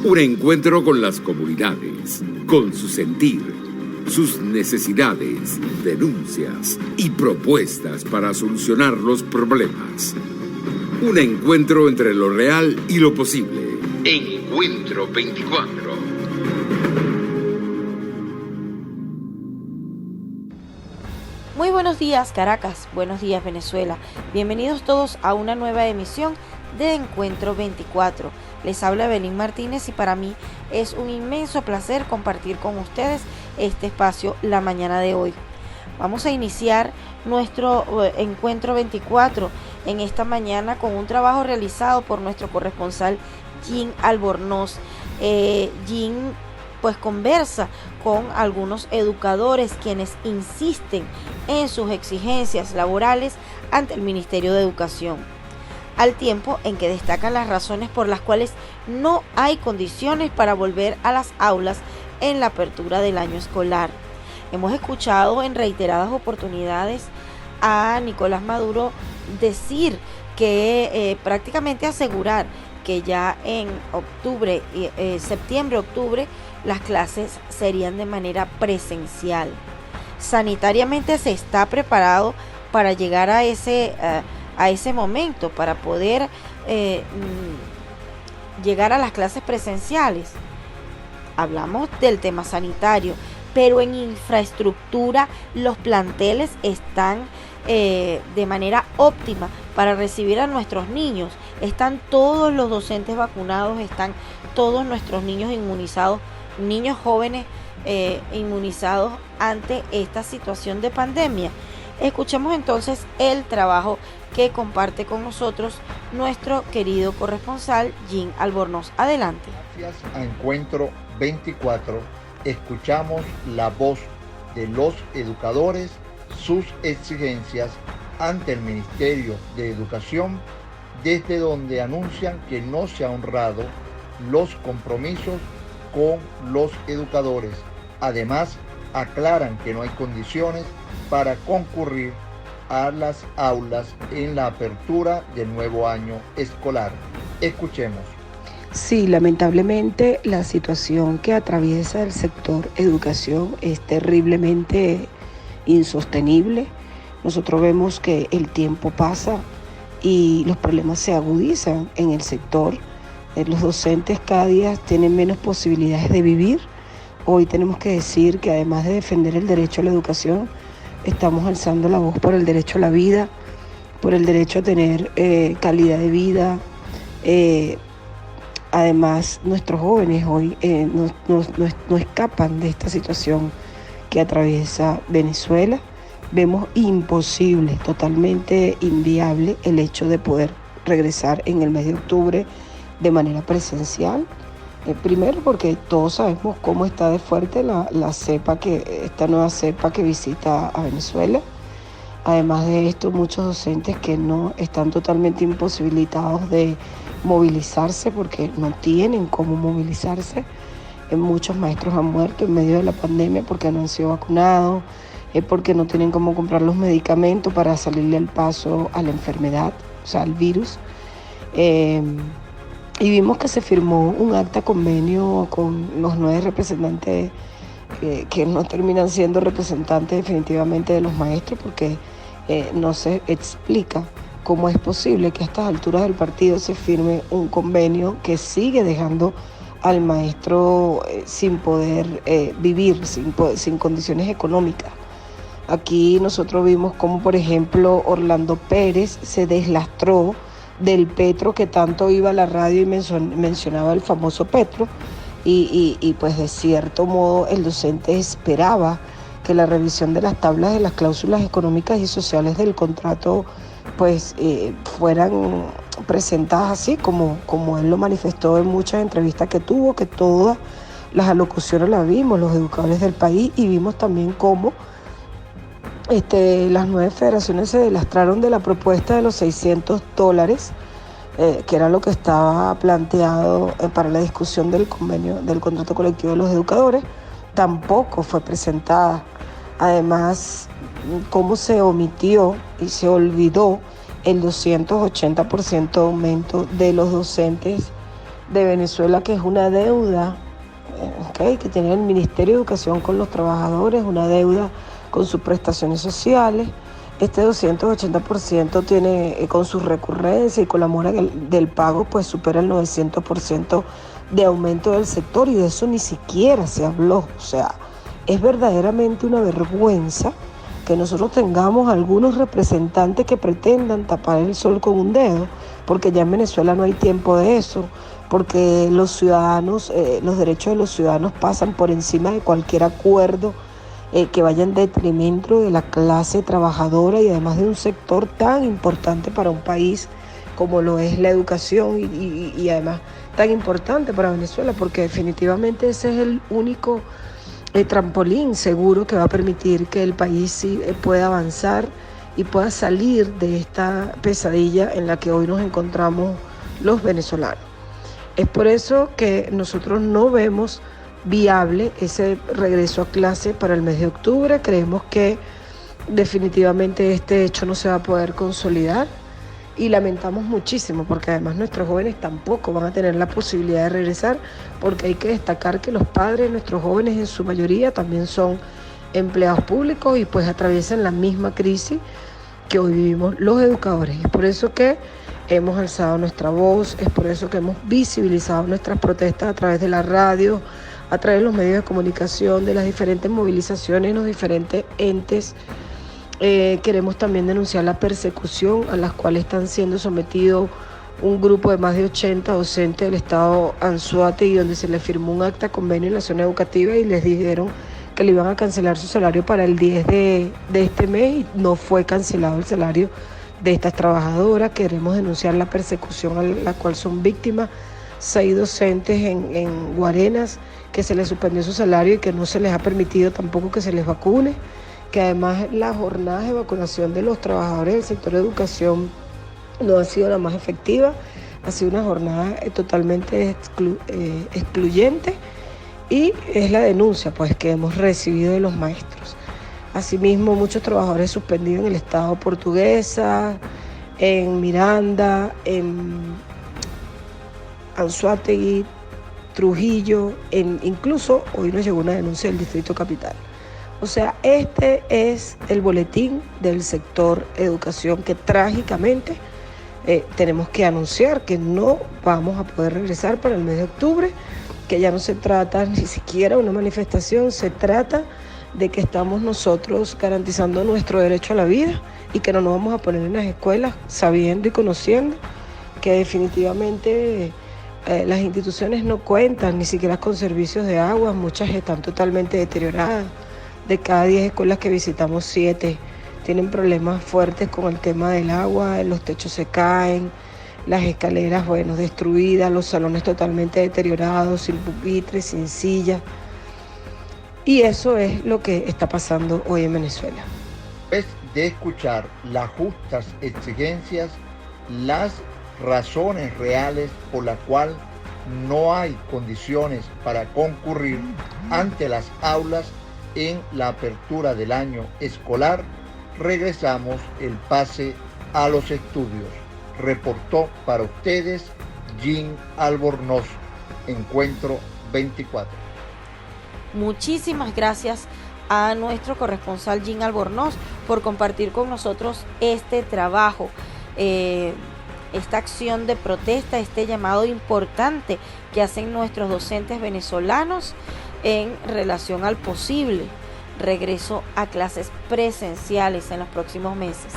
Un encuentro con las comunidades, con su sentir, sus necesidades, denuncias y propuestas para solucionar los problemas. Un encuentro entre lo real y lo posible. Encuentro 24. Muy buenos días, Caracas. Buenos días, Venezuela. Bienvenidos todos a una nueva emisión de Encuentro 24. Les habla Evelyn Martínez y para mí es un inmenso placer compartir con ustedes este espacio la mañana de hoy. Vamos a iniciar nuestro Encuentro 24 en esta mañana con un trabajo realizado por nuestro corresponsal Jim Albornoz. Jim pues conversa con algunos educadores quienes insisten en sus exigencias laborales ante el Ministerio de Educación, al tiempo en que destacan las razones por las cuales no hay condiciones para volver a las aulas en la apertura del año escolar. Hemos escuchado en reiteradas oportunidades a Nicolás Maduro decir que prácticamente asegurar que ya en septiembre-octubre las clases serían de manera presencial. Sanitariamente se está preparado para llegar a ese momento, para poder llegar a las clases presenciales. Hablamos del tema sanitario, pero en infraestructura los planteles están de manera óptima para recibir a nuestros niños. Están todos los docentes vacunados, están todos nuestros niños inmunizados, niños jóvenes inmunizados ante esta situación de pandemia. Escuchemos entonces el trabajo que comparte con nosotros nuestro querido corresponsal Jim Albornoz. Adelante. Gracias a Encuentro 24, escuchamos la voz de los educadores, sus exigencias ante el Ministerio de Educación, desde donde anuncian que no se ha honrado los compromisos con los educadores. Además, aclaran que no hay condiciones para concurrir a las aulas en la apertura del nuevo año escolar. Escuchemos. Sí, lamentablemente la situación que atraviesa el sector educación es terriblemente insostenible. Nosotros vemos que el tiempo pasa y los problemas se agudizan en el sector. Los docentes cada día tienen menos posibilidades de vivir. Hoy tenemos que decir que además de defender el derecho a la educación, estamos alzando la voz por el derecho a la vida, por el derecho a tener calidad de vida. Además, nuestros jóvenes hoy no escapan de esta situación que atraviesa Venezuela. Vemos imposible, totalmente inviable el hecho de poder regresar en el mes de octubre de manera presencial. Primero porque todos sabemos cómo está de fuerte esta nueva cepa que visita a Venezuela. Además de esto, muchos docentes que no están totalmente imposibilitados de movilizarse porque no tienen cómo movilizarse. Muchos maestros han muerto en medio de la pandemia porque no han sido vacunados, porque no tienen cómo comprar los medicamentos para salirle al paso a la enfermedad, o sea, al virus. Y vimos que se firmó un acta convenio con los 9 representantes que no terminan siendo representantes definitivamente de los maestros porque no se explica cómo es posible que a estas alturas del partido se firme un convenio que sigue dejando al maestro sin poder vivir, sin condiciones económicas. Aquí nosotros vimos cómo, por ejemplo, Orlando Pérez se deslastró del Petro, que tanto iba a la radio y mencionaba el famoso Petro, y pues de cierto modo el docente esperaba que la revisión de las tablas de las cláusulas económicas y sociales del contrato pues fueran presentadas así como él lo manifestó en muchas entrevistas que tuvo, que todas las alocuciones las vimos, los educadores del país, y vimos también cómo las 9 federaciones se deslastraron de la propuesta de los $600, que era lo que estaba planteado para la discusión del convenio del contrato colectivo de los educadores. Tampoco fue presentada. Además, cómo se omitió y se olvidó el 280% de aumento de los docentes de Venezuela, que es una deuda, que tiene el Ministerio de Educación con los trabajadores, una deuda con sus prestaciones sociales. Este 280% tiene, con su recurrencia y con la mora del pago, pues supera el 900% de aumento del sector, y de eso ni siquiera se habló. O sea, es verdaderamente una vergüenza que nosotros tengamos algunos representantes que pretendan tapar el sol con un dedo, porque ya en Venezuela no hay tiempo de eso, porque los ciudadanos, los derechos de los ciudadanos pasan por encima de cualquier acuerdo que vaya en detrimento de la clase trabajadora y además de un sector tan importante para un país como lo es la educación y además tan importante para Venezuela, porque definitivamente ese es el único trampolín seguro que va a permitir que el país sí pueda avanzar y pueda salir de esta pesadilla en la que hoy nos encontramos los venezolanos. Es por eso que nosotros no vemos viable ese regreso a clase para el mes de octubre. Creemos que definitivamente este hecho no se va a poder consolidar y lamentamos muchísimo, porque además nuestros jóvenes tampoco van a tener la posibilidad de regresar, porque hay que destacar que los padres de nuestros jóvenes en su mayoría también son empleados públicos y pues atraviesan la misma crisis que hoy vivimos los educadores. Es por eso que hemos alzado nuestra voz, es por eso que hemos visibilizado nuestras protestas a través de la radio, a través de los medios de comunicación, de las diferentes movilizaciones, los diferentes entes. Queremos también denunciar la persecución a las cuales están siendo sometidos un grupo de más de 80 docentes del estado Anzoátegui, donde se les firmó un acta convenio en la zona educativa y les dijeron que le iban a cancelar su salario para el 10 de este mes, y no fue cancelado el salario de estas trabajadoras. Queremos denunciar la persecución a la cual son víctimas 6 docentes en Guarenas, que se les suspendió su salario y que no se les ha permitido tampoco que se les vacune, que además las jornadas de vacunación de los trabajadores del sector de educación no ha sido la más efectiva, ha sido una jornada totalmente excluyente, y es la denuncia pues que hemos recibido de los maestros. Asimismo, muchos trabajadores suspendidos en el estado Portuguesa, en Miranda, en Anzoátegui, Trujillo, incluso hoy nos llegó una denuncia del Distrito Capital. O sea, este es el boletín del sector educación que trágicamente tenemos que anunciar que no vamos a poder regresar para el mes de octubre, que ya no se trata ni siquiera de una manifestación, se trata de que estamos nosotros garantizando nuestro derecho a la vida y que no nos vamos a poner en las escuelas sabiendo y conociendo que definitivamente las instituciones no cuentan ni siquiera con servicios de agua, muchas están totalmente deterioradas. De cada 10 escuelas que visitamos, 7 tienen problemas fuertes con el tema del agua, los techos se caen, las escaleras, destruidas, los salones totalmente deteriorados, sin pupitres, sin sillas. Y eso es lo que está pasando hoy en Venezuela. Después de escuchar las justas exigencias, las razones reales por las cuales no hay condiciones para concurrir ante las aulas en la apertura del año escolar, regresamos el pase a los estudios. Reportó para ustedes Jean Albornoz, Encuentro 24. Muchísimas gracias a nuestro corresponsal Jean Albornoz por compartir con nosotros este trabajo, esta acción de protesta, este llamado importante que hacen nuestros docentes venezolanos en relación al posible regreso a clases presenciales en los próximos meses.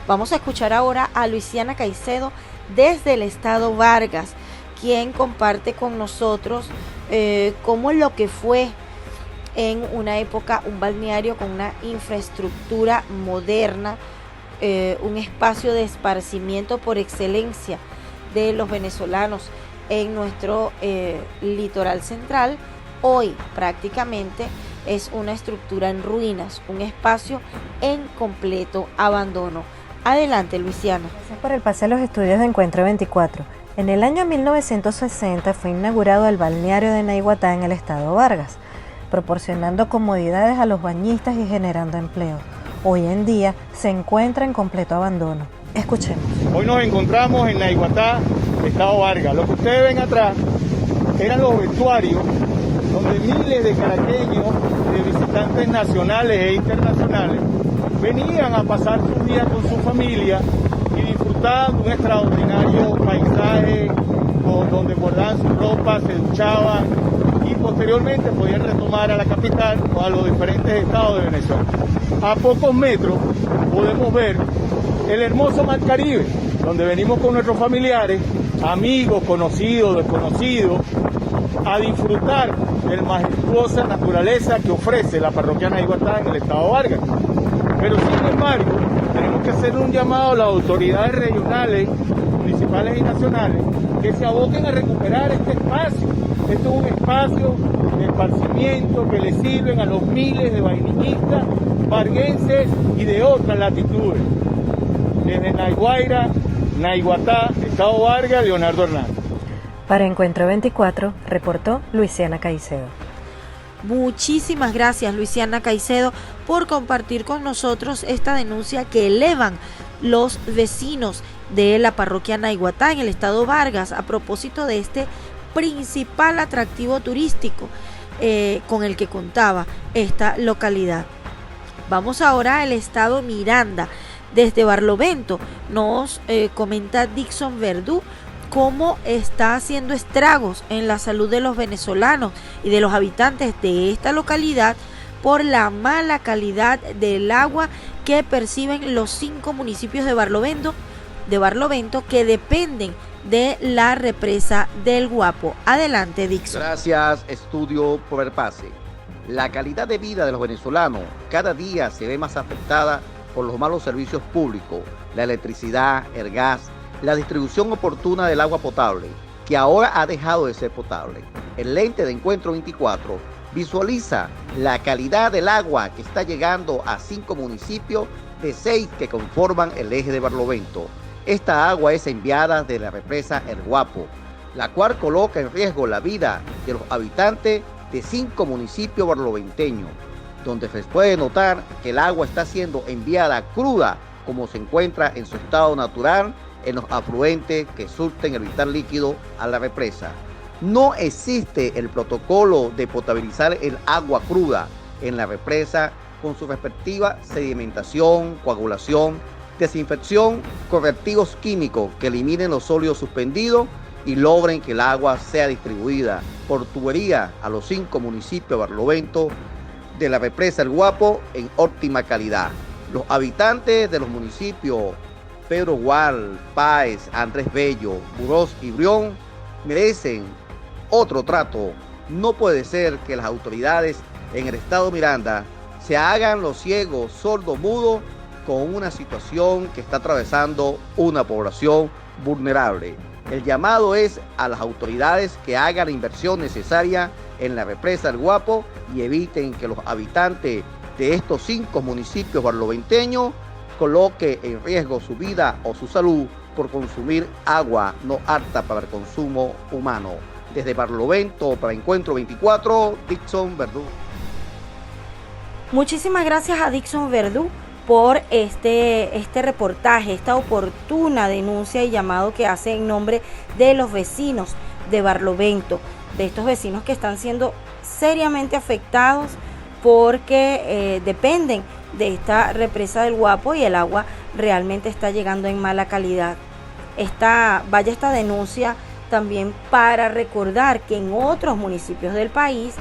Vamos a escuchar ahora a Luisiana Caicedo desde el estado Vargas, quien comparte con nosotros cómo es lo que fue en una época un balneario con una infraestructura moderna, un espacio de esparcimiento por excelencia de los venezolanos en nuestro litoral central. Hoy prácticamente es una estructura en ruinas, un espacio en completo abandono. Adelante, Luisiana. Gracias por el pase a los estudios de Encuentro 24. En el año 1960 fue inaugurado el balneario de Naiguatá en el estado Vargas, proporcionando comodidades a los bañistas y generando empleo. Hoy en día se encuentra en completo abandono. Escuchemos. Hoy nos encontramos en Naiguatá, Estado Vargas. Lo que ustedes ven atrás eran los vestuarios donde miles de caraqueños, de visitantes nacionales e internacionales, venían a pasar sus días con su familia y disfrutar de un extraordinario paisaje donde guardaban su ropa, se duchaban y posteriormente podían retomar a la capital o a los diferentes estados de Venezuela. A pocos metros podemos ver el hermoso Mar Caribe, donde venimos con nuestros familiares, amigos, conocidos, desconocidos, a disfrutar de la majestuosa naturaleza que ofrece la parroquia Naiguatá en el estado Vargas. Pero sin embargo, tenemos que hacer un llamado a las autoridades regionales, municipales y nacionales que se aboquen a recuperar este espacio. Esto es un espacio de esparcimiento que le sirven a los miles de vainiquistas, varguenses y de otras latitudes. Desde Naiguaira, Naiguatá, Estado Vargas, Leonardo Hernández. Para Encuentro 24, reportó Luisiana Caicedo. Muchísimas gracias, Luisiana Caicedo, por compartir con nosotros esta denuncia que elevan los vecinos de la parroquia Naiguatá en el estado Vargas a propósito de este principal atractivo turístico con el que contaba esta localidad. Vamos ahora al estado Miranda. Desde Barlovento nos comenta Dixon Verdú cómo está haciendo estragos en la salud de los venezolanos y de los habitantes de esta localidad por la mala calidad del agua que perciben los 5 municipios de Barlovento que dependen de la represa del Guapo. Adelante, Dixon. Gracias, Estudio por el pase. La calidad de vida de los venezolanos cada día se ve más afectada por los malos servicios públicos, la electricidad, el gas, la distribución oportuna del agua potable, que ahora ha dejado de ser potable. El lente de Encuentro 24 visualiza la calidad del agua que está llegando a 5 municipios de 6 que conforman el eje de Barlovento. Esta agua es enviada de la represa El Guapo, la cual coloca en riesgo la vida de los habitantes de 5 municipios barloventeños, donde se puede notar que el agua está siendo enviada cruda como se encuentra en su estado natural en los afluentes que surten el vital líquido a la represa. No existe el protocolo de potabilizar el agua cruda en la represa con su respectiva sedimentación, coagulación, desinfección, correctivos químicos que eliminen los sólidos suspendidos y logren que el agua sea distribuida por tubería a los 5 municipios de Barlovento de la represa El Guapo en óptima calidad. Los habitantes de los municipios Pedro Gual, Páez, Andrés Bello, Burós y Brión merecen otro trato. No puede ser que las autoridades en el estado Miranda se hagan los ciegos, sordos, mudos con una situación que está atravesando una población vulnerable. El llamado es a las autoridades que hagan la inversión necesaria en la represa El Guapo y eviten que los habitantes de estos 5 municipios barloventeños coloque en riesgo su vida o su salud por consumir agua no apta para el consumo humano. Desde Barlovento para Encuentro 24, Dixon Verdú. Muchísimas gracias a Dixon Verdú por este reportaje, esta oportuna denuncia y llamado que hace en nombre de los vecinos de Barlovento, de estos vecinos que están siendo seriamente afectados porque dependen de esta represa del Guapo y el agua realmente está llegando en mala calidad. Vaya esta denuncia también para recordar que en otros municipios del país,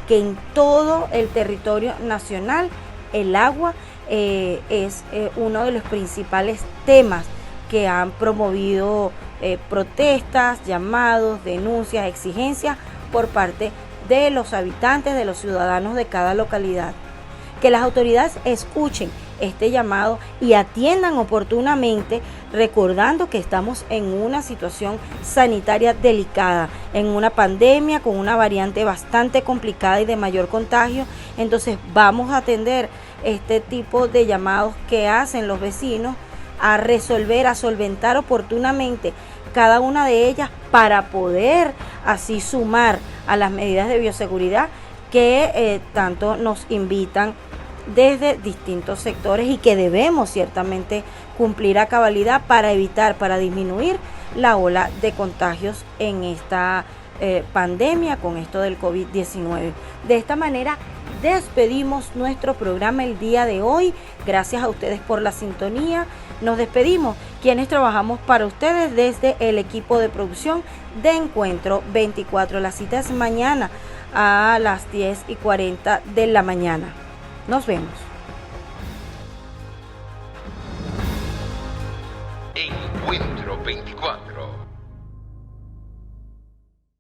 que en todo el territorio nacional, el agua es uno de los principales temas que han promovido protestas, llamados, denuncias, exigencias por parte de los habitantes, de los ciudadanos de cada localidad. Que las autoridades escuchen este llamado y atiendan oportunamente, recordando que estamos en una situación sanitaria delicada, en una pandemia con una variante bastante complicada y de mayor contagio. Entonces vamos a atender este tipo de llamados que hacen los vecinos a resolver, a solventar oportunamente cada una de ellas para poder así sumar a las medidas de bioseguridad que tanto nos invitan desde distintos sectores y que debemos ciertamente cumplir a cabalidad para evitar, para disminuir la ola de contagios en esta pandemia con esto del COVID-19. De esta manera despedimos nuestro programa el día de hoy. Gracias a ustedes por la sintonía. Nos despedimos, quienes trabajamos para ustedes desde el equipo de producción de Encuentro 24. La cita es mañana a las 10:40 de la mañana. Nos vemos. Encuentro 24.